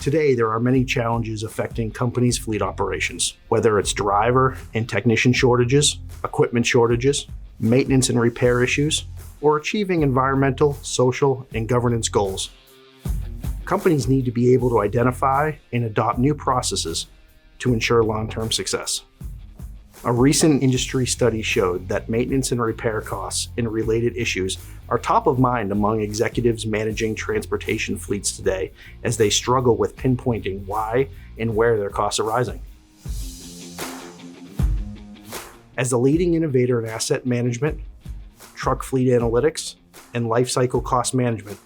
Today, there are many challenges affecting companies' fleet operations, whether it's driver and technician shortages, equipment shortages, maintenance and repair issues, or achieving environmental, social, and governance goals. Companies need to be able to identify and adopt new processes to ensure long-term success. A recent industry study showed that maintenance and repair costs and related issues are top of mind among executives managing transportation fleets today as they struggle with pinpointing why and where their costs are rising. As the leading innovator in asset management, truck fleet analytics, and lifecycle cost management,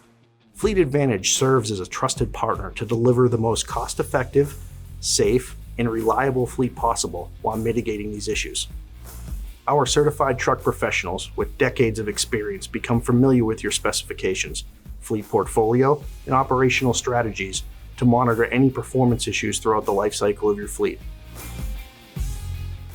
Fleet Advantage serves as a trusted partner to deliver the most cost-effective, safe, and reliable fleet possible while mitigating these issues. Our certified truck professionals with decades of experience become familiar with your specifications, fleet portfolio, and operational strategies to monitor any performance issues throughout the life cycle of your fleet.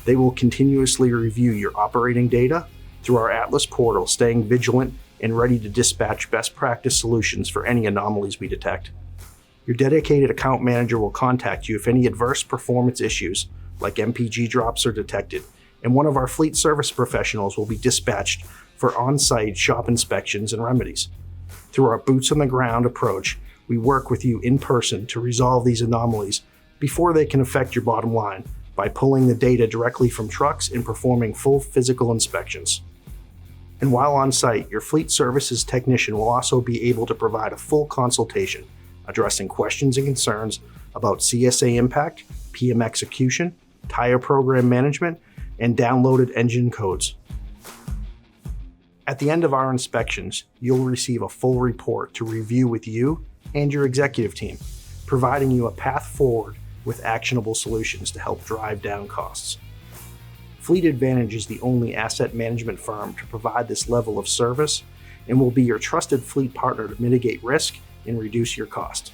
They will continuously review your operating data through our Atlas portal, staying vigilant and ready to dispatch best practice solutions for any anomalies we detect. Your dedicated account manager will contact you if any adverse performance issues, like MPG drops, are detected, and one of our fleet service professionals will be dispatched for on-site shop inspections and remedies. Through our boots-on-the-ground approach, we work with you in person to resolve these anomalies before they can affect your bottom line by pulling the data directly from trucks and performing full physical inspections. And while on site, your fleet services technician will also be able to provide a full consultation, addressing questions and concerns about CSA impact, PM execution, tire program management, and downloaded engine codes. At the end of our inspections, you'll receive a full report to review with you and your executive team, providing you a path forward with actionable solutions to help drive down costs. Fleet Advantage is the only asset management firm to provide this level of service and will be your trusted fleet partner to mitigate risk and reduce your cost.